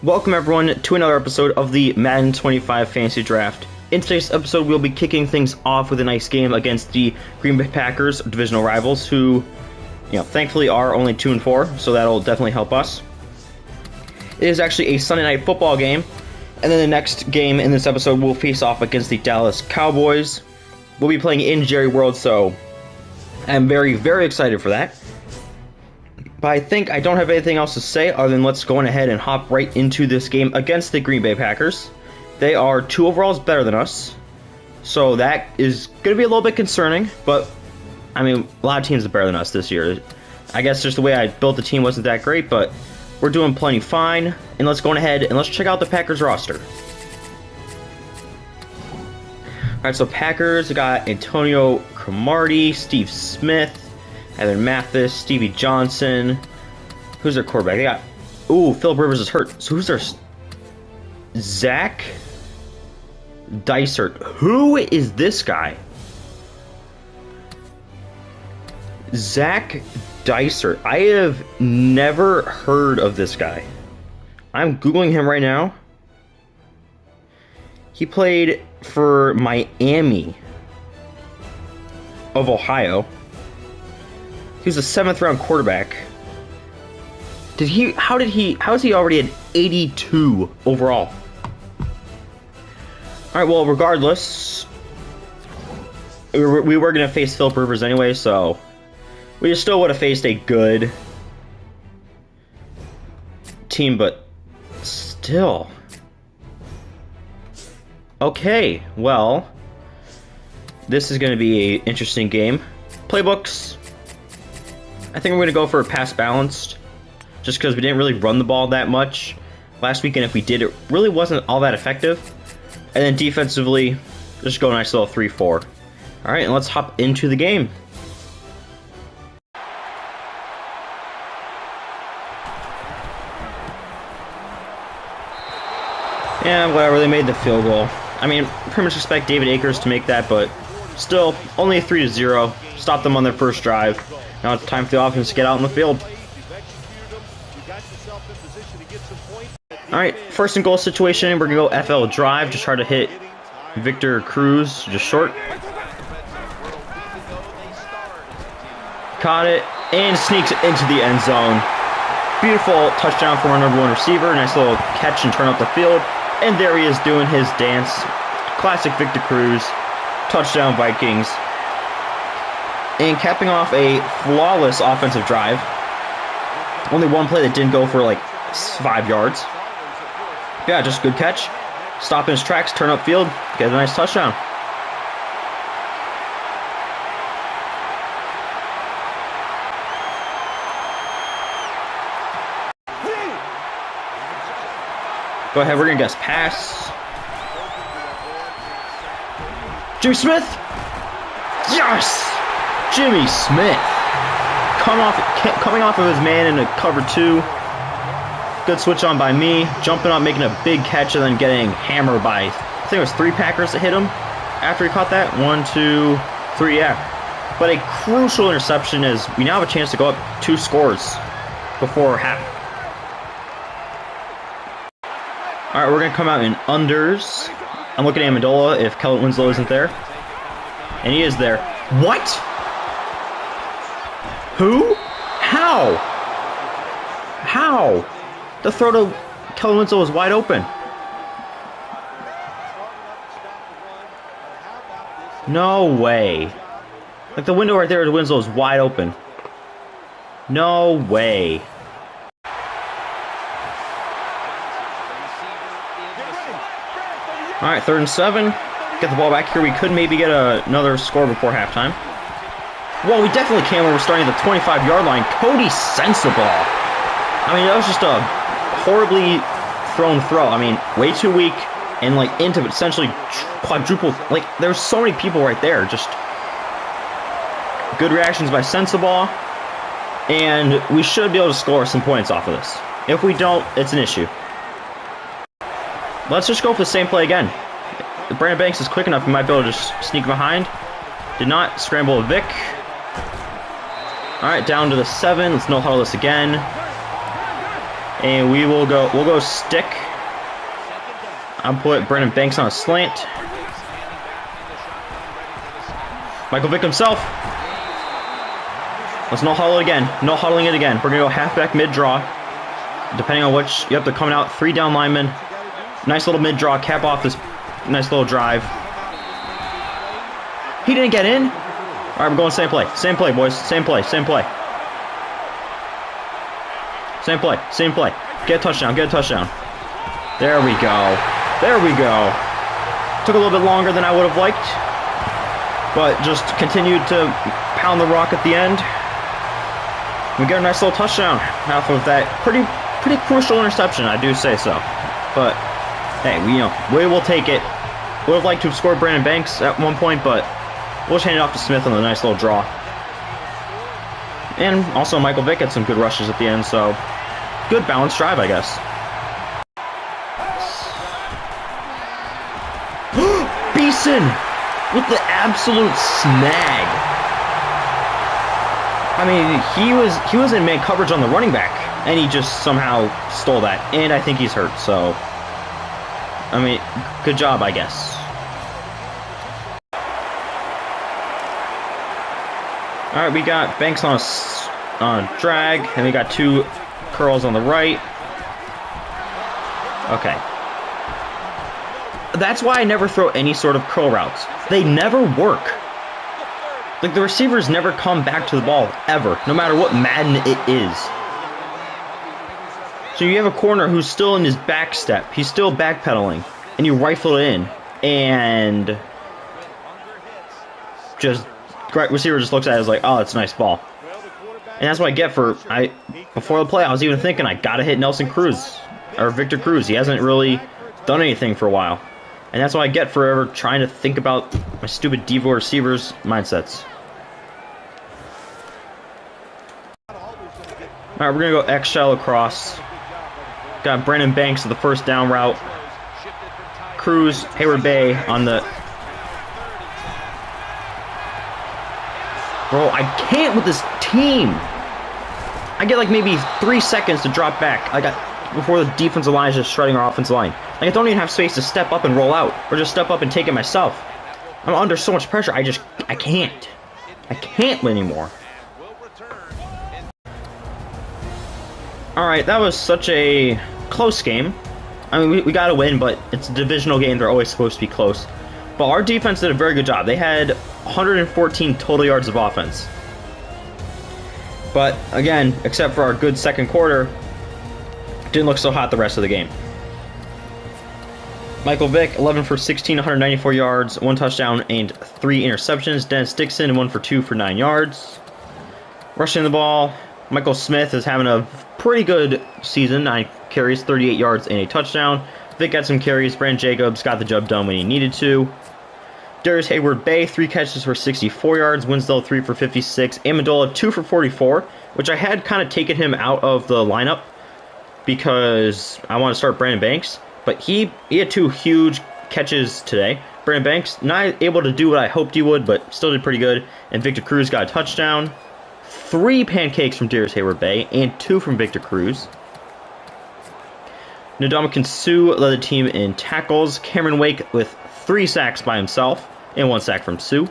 Welcome everyone to another episode of the Madden 25 Fantasy Draft. In today's episode, we'll be kicking things off with a nice game against the Green Bay Packers, divisional rivals, who, thankfully are only 2-4, so that'll definitely help us. It is actually a Sunday Night Football game, and then the next game in this episode will face off against the Dallas Cowboys. We'll be playing in Jerry World, so I'm very, very excited for that. But I think I don't have anything else to say other than let's go on ahead and hop right into this game against the Green Bay Packers. They are 2 overalls better than us, so that is going to be a little bit concerning, but I mean, a lot of teams are better than us this year. I guess just the way I built the team wasn't that great, but we're doing plenty fine. And let's go on ahead and let's check out the Packers roster. Alright, so Packers, got Antonio Cromartie, Steve Smith, Evan Mathis, Stevie Johnson. Who's their quarterback? They got... Ooh, Philip Rivers is hurt. So who's their... Zach Dysert. Who is this guy? Zach Dysert. I have never heard of this guy. I'm Googling him right now. He played for Miami of Ohio. He was a 7th round quarterback. How is he already at 82 overall? Alright, well, regardless, we were going to face Philip Rivers anyway, so we still would have faced a good team, but still. Okay, well, this is going to be an interesting game. Playbooks. I think we're going to go for a pass balanced, just because we didn't really run the ball that much last week, and if we did, it really wasn't all that effective. And then defensively, just go a nice little 3-4. Alright, and let's hop into the game. Yeah, whatever, they made the field goal. I mean, pretty much expect David Akers to make that, but still, only a 3-0. Stop them on their first drive. Now it's time for the offense to get out in the field. Alright, first and goal situation. We're going to go FL drive. Just try to hit Victor Cruz just short. Caught it and sneaks it into the end zone. Beautiful touchdown from our number 1 receiver. Nice little catch and turn up the field. And there he is doing his dance. Classic Victor Cruz. Touchdown Vikings. And capping off a flawless offensive drive. Only one play that didn't go for like 5 yards. Yeah, just good catch. Stop in his tracks, turn up field, get a nice touchdown. Go ahead, we're gonna guess pass. Jimmy Smith! Yes! Jimmy Smith! Coming off of his man in a cover 2. Good switch on by me. Jumping up, making a big catch, and then getting hammered by, I think it was 3 Packers that hit him after he caught that. 1, 2, 3, yeah. But a crucial interception is we now have a chance to go up 2 scores before half. Alright, we're going to come out in unders. I'm looking at Amendola if Kellen Winslow isn't there. And he is there. What? Who? How? How? The throw to Kellen Winslow was wide open. No way. Like, the window right there to Winslow is wide open. No way. Alright, 3rd and 7. Get the ball back here. We could maybe get another score before halftime. Well, we definitely can when we're starting at the 25-yard line. Cody Sensible. I mean, that was just a horribly thrown throw. I mean, way too weak and like into essentially quadruple. Like, there's so many people right there. Just good reactions by Sensible, and we should be able to score some points off of this. If we don't, it's an issue. Let's just go for the same play again. If Brandon Banks is quick enough, he might be able to just sneak behind. Did not scramble a Vic. All right, down to the 7. Let's no huddle this again. And we'll go stick. I'll put Brandon Banks on a slant. Michael Vick himself. Let's no huddle it again. No huddling it again. We're going to go halfback mid-draw. Depending on which, you have to come out 3 down linemen. Nice little mid-draw. Cap off this nice little drive. He didn't get in. All right, we're going same play. Same play, boys. Same play. Same play. Same play. Same play. Get a touchdown. Get a touchdown. There we go. There we go. Took a little bit longer than I would have liked, but just continued to pound the rock at the end. We get a nice little touchdown off of that pretty crucial interception, I do say so. But hey, we will take it. Would have liked to have scored Brandon Banks at one point, but we'll just hand it off to Smith on a nice little draw. And also Michael Vick had some good rushes at the end, so good balanced drive, I guess. Beeson with the absolute snag. I mean, he was in man coverage on the running back, and he just somehow stole that. And I think he's hurt, so I mean, good job, I guess. All right, we got Banks on a drag, and we got 2 curls on the right. Okay. That's why I never throw any sort of curl routes. They never work. Like, the receivers never come back to the ball, ever, no matter what Madden it is. So you have a corner who's still in his back step. He's still backpedaling, and you rifle it in, and just receiver just looks at it as like, oh, it's a nice ball. And that's what I get before the play, I was even thinking I gotta hit Nelson Cruz, or Victor Cruz. He hasn't really done anything for a while. And that's what I get for ever trying to think about my stupid Devo receivers' mindsets. Alright, we're going to go X-shell across. Got Brandon Banks at the first down route. Cruz, Hayward Bay on the... Bro, I can't with this team. I get like maybe 3 seconds to drop back. Before the defensive line is just shredding our offensive line. Like, I don't even have space to step up and roll out, or just step up and take it myself. I'm under so much pressure, I can't. I can't anymore. Alright, that was such a close game. I mean, we got to win, but it's a divisional game, they're always supposed to be close. But our defense did a very good job. They had 114 total yards of offense. But, again, except for our good second quarter, didn't look so hot the rest of the game. Michael Vick, 11 for 16, 194 yards, 1 touchdown, and 3 interceptions. Dennis Dixon, 1 for 2 for 9 yards. Rushing the ball, Michael Smith is having a pretty good season. 9 carries, 38 yards, and a touchdown. Vick got some carries. Brandon Jacobs got the job done when he needed to. Darius Hayward Bay, 3 catches for 64 yards. Winslow, 3 for 56. Amendola, 2 for 44, which I had kind of taken him out of the lineup because I want to start Brandon Banks. But he had 2 huge catches today. Brandon Banks, not able to do what I hoped he would, but still did pretty good. And Victor Cruz got a touchdown. 3 pancakes from Darius Hayward Bay, and 2 from Victor Cruz. Ndamukong Suh led the team in tackles. Cameron Wake with 3 sacks by himself, and 1 sack from Suh.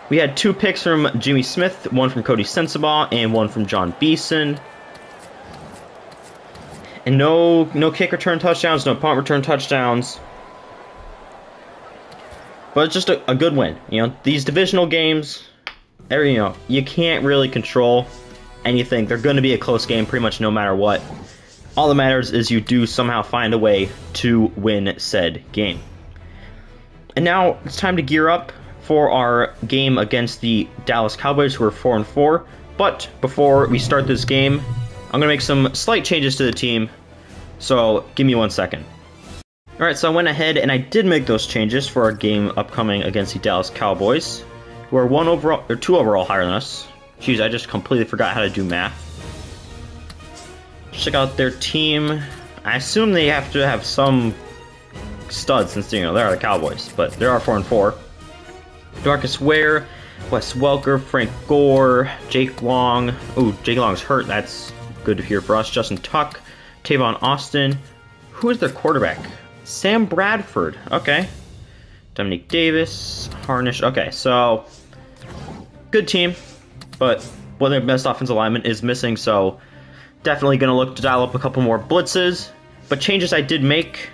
We had 2 picks from Jimmy Smith, 1 from Cody Sensabaugh, and 1 from John Beeson. And no kick return touchdowns, no punt return touchdowns. But it's just a good win. You know, these divisional games, you can't really control anything. They're going to be a close game pretty much no matter what. All that matters is you do somehow find a way to win said game. And now it's time to gear up for our game against the Dallas Cowboys, who are 4-4. But before we start this game, I'm going to make some slight changes to the team, so give me 1 second. Alright, so I went ahead and I did make those changes for our game upcoming against the Dallas Cowboys, who are 2 overall higher than us. Jeez, I just completely forgot how to do math. Check out their team. I assume they have to have some studs since they are the Cowboys, but they are 4-4. Darcus Ware, Wes Welker, Frank Gore, Jake Long. Ooh, Jake Long's hurt. That's good to hear for us. Justin Tuck, Tavon Austin. Who is their quarterback? Sam Bradford. Okay. Dominique Davis. Harnish. Okay, so good team, but one of their best offensive lineman is missing, so definitely going to look to dial up a couple more blitzes. But changes I did make,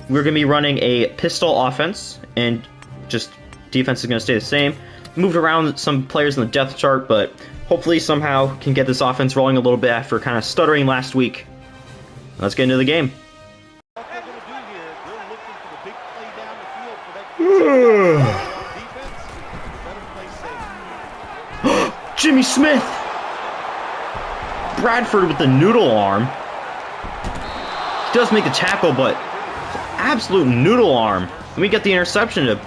we're going to be running a pistol offense, and just defense is going to stay the same. Moved around some players in the depth chart, but hopefully somehow can get this offense rolling a little bit after kind of stuttering last week. Let's get into the game. Jimmy Smith! Bradford with the noodle arm. He does make the tackle, but absolute noodle arm. Let me get the interception to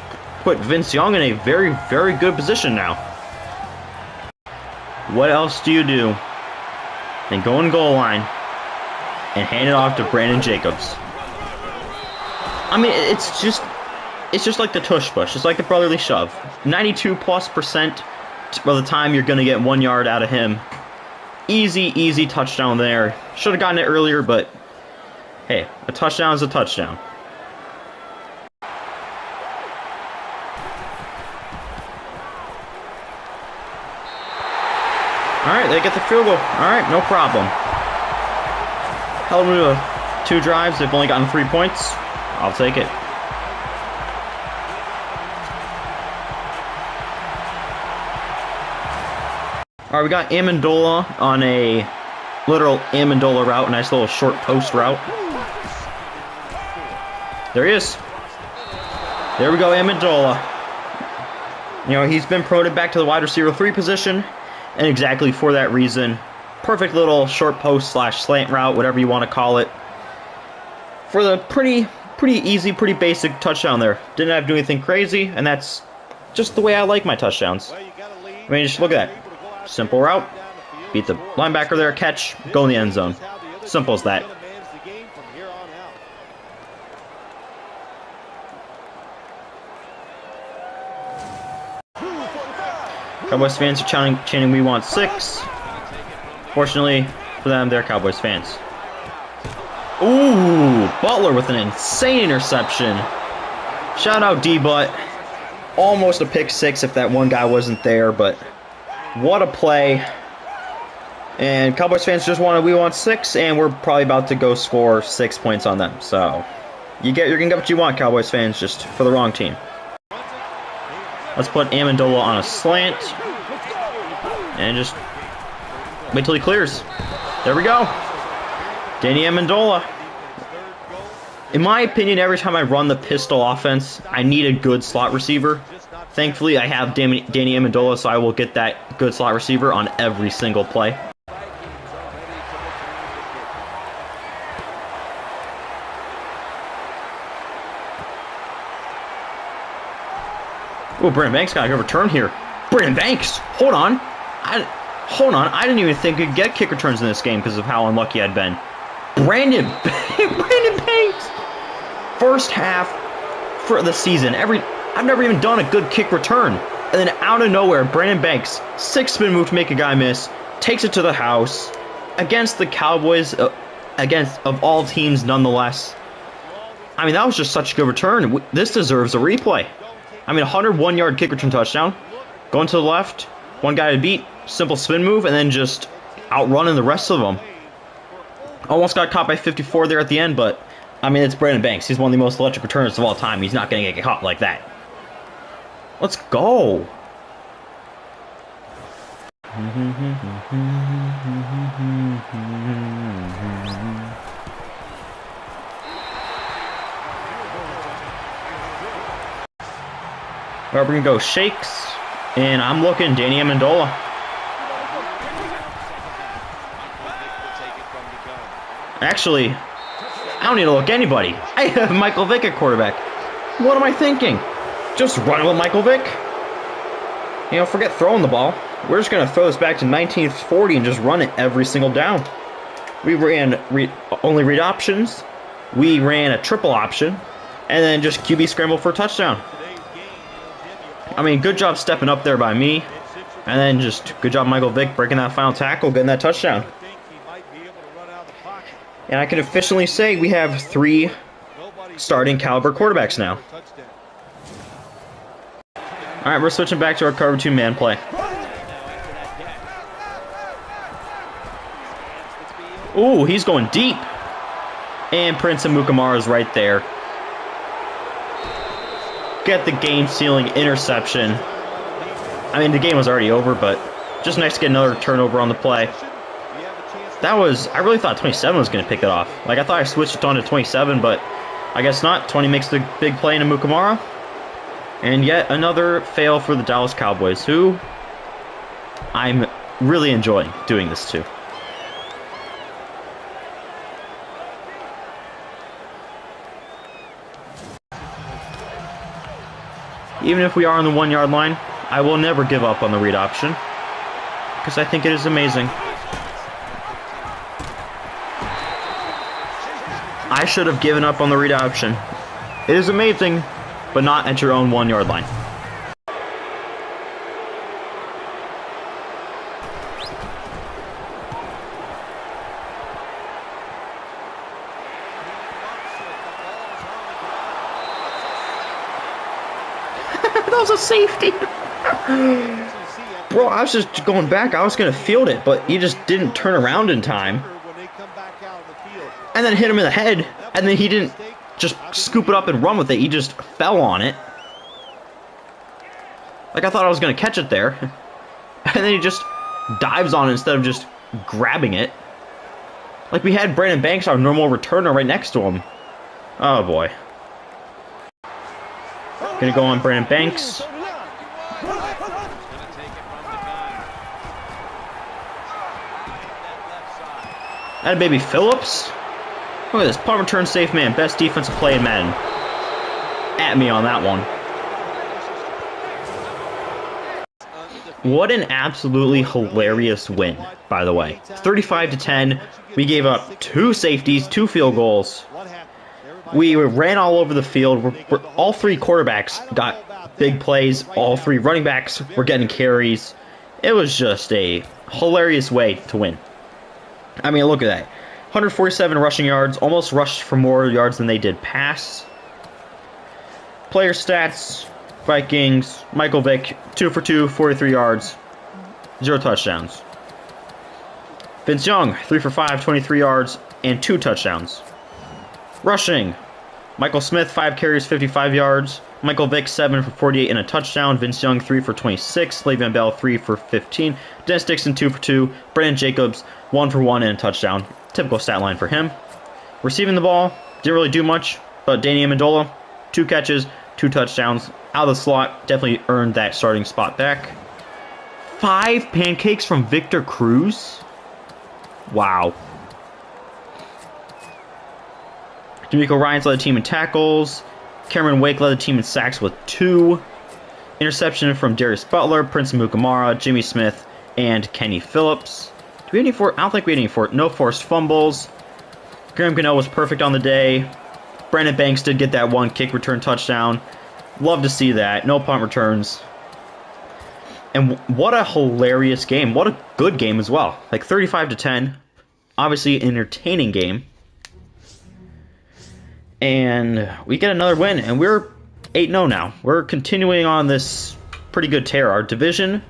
put Vince Young in a very, very good position now. What else do you do? Then go in goal line and hand it off to Brandon Jacobs. I mean, it's just like the tush push. It's like the brotherly shove. 92+% of the time you're going to get 1 yard out of him. Easy touchdown there. Should have gotten it earlier, but hey, a touchdown is a touchdown. Alright, they get the field goal. Alright, no problem. Held them to 2 drives. They've only gotten 3 points. I'll take it. Alright, we got Amendola on a literal Amendola route. Nice little short post route. There he is. There we go, Amendola. You know, he's been promoted back to the wide receiver 3 position. And exactly for that reason, perfect little short post / slant route, whatever you want to call it. For the pretty easy, pretty basic touchdown there. Didn't have to do anything crazy, and that's just the way I like my touchdowns. I mean, just look at that. Simple route. Beat the linebacker there, catch, go in the end zone. Simple as that. Cowboys fans are chanting "We want 6." Fortunately for them, they're Cowboys fans. Ooh, Butler with an insane interception. Shout out D-Butt. Almost a pick 6 if that one guy wasn't there, but what a play. And Cowboys fans just wanted "We want 6," and we're probably about to go score 6 points on them. So you're gonna get what you want, Cowboys fans, just for the wrong team. Let's put Amendola on a slant. And just wait till he clears. There we go. Danny Amendola. In my opinion, every time I run the pistol offense, I need a good slot receiver. Thankfully, I have Danny Amendola, so I will get that good slot receiver on every single play. Oh, Brandon Banks got a good return here. Brandon Banks! Hold on. I didn't even think we could get kick returns in this game because of how unlucky I'd been. Brandon Banks! First half for the season. I've never even done a good kick return. And then out of nowhere, Brandon Banks, 6-spin move to make a guy miss, takes it to the house against the Cowboys, of all teams nonetheless. I mean, that was just such a good return. This deserves a replay. I mean, 101-yard kick return touchdown. Going to the left, one guy to beat, simple spin move, and then just outrunning the rest of them. Almost got caught by 54 there at the end, but, I mean, it's Brandon Banks. He's one of the most electric returners of all time. He's not going to get caught like that. Let's go. We're going to go shakes, and I'm looking Danny Amendola. Actually, I don't need to look anybody. I have Michael Vick at quarterback. What am I thinking? Just run with Michael Vick? You know, forget throwing the ball. We're just going to throw this back to 1940 and just run it every single down. We ran only read options. We ran a triple option. And then just QB scramble for a touchdown. I mean, good job stepping up there by me. And then just good job Michael Vick breaking that final tackle, getting that touchdown. And I can officially say we have 3 starting caliber quarterbacks now. Alright, we're switching back to our cover 2 man play. Ooh, he's going deep. And Prince Amukamara is right there. Get the game-sealing interception. I mean, the game was already over, but just nice to get another turnover on the play. That was... I really thought 27 was going to pick it off. Like, I thought I switched it on to 27, but I guess not. 20 makes the big play into Amukamara. And yet another fail for the Dallas Cowboys, who I'm really enjoying doing this to. Even if we are on the 1 yard line, I will never give up on the read option, because I think it is amazing. I should have given up on the read option. It is amazing, but not at your own 1 yard line. That was a safety. Bro, I was just going back. I was going to field it, but he just didn't turn around in time. And then hit him in the head. And then he didn't just scoop it up and run with it. He just fell on it. Like, I thought I was going to catch it there. And then he just dives on it instead of just grabbing it. Like, we had Brandon Banks, our normal returner, right next to him. Oh, boy. Gonna go on Brandon Banks. That baby Phillips. Look at this. Punt return safe man. Best defensive play in Madden. At me on that one. What an absolutely hilarious win, by the way. 35-10. We gave up 2 safeties, 2 field goals. We ran all over the field. All 3 quarterbacks got big plays. All 3 running backs were getting carries. It was just a hilarious way to win. I mean, look at that. 147 rushing yards. Almost rushed for more yards than they did pass. Player stats. Vikings. Michael Vick. 2 for 2. 43 yards. 0 touchdowns. Vince Young. 3 for 5. 23 yards. And 2 touchdowns. Rushing. Michael Smith, 5 carries, 55 yards. Michael Vick, 7 for 48 and a touchdown. Vince Young, 3 for 26. Le'Veon Bell, 3 for 15. Dennis Dixon, 2 for 2. Brandon Jacobs, 1 for 1 and a touchdown. Typical stat line for him. Receiving the ball, didn't really do much, but Danny Amendola, 2 catches, 2 touchdowns. Out of the slot, definitely earned that starting spot back. 5 pancakes from Victor Cruz. Wow. D'Amico Ryans led the team in tackles. Cameron Wake led the team in sacks with 2. Interception from Darius Butler, Prince Amukamara, Jimmy Smith, and Kenny Phillips. Do we have any I don't think we had any no forced fumbles. Graham Gano was perfect on the day. Brandon Banks did get that 1 kick return touchdown. Love to see that. No punt returns. And what a hilarious game. What a good game as well. Like 35-10. Obviously an entertaining game. And we get another win, and we're 8-0 now. We're continuing on this pretty good tear. Our division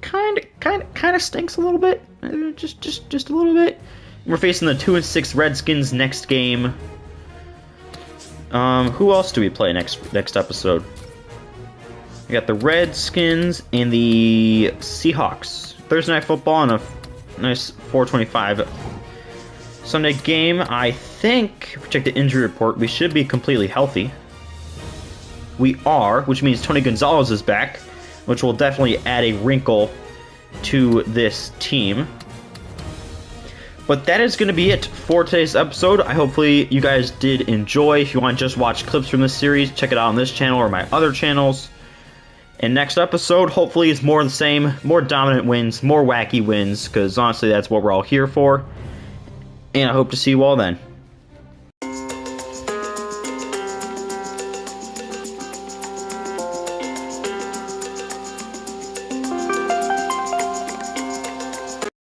kind of stinks a little bit, just a little bit. We're facing the 2-6 Redskins next game. Who else do we play next episode? We got the Redskins and the Seahawks. Thursday Night Football on a nice 4:25 Sunday game. I think, if we check the injury report, we should be completely healthy. We are, which means Tony Gonzalez is back, which will definitely add a wrinkle to this team. But that is going to be it for today's episode. Hopefully you guys did enjoy. If you want to just watch clips from this series, check it out on this channel or my other channels. And next episode, hopefully, is more of the same. More dominant wins, more wacky wins, because honestly, that's what we're all here for. And I hope to see you all then.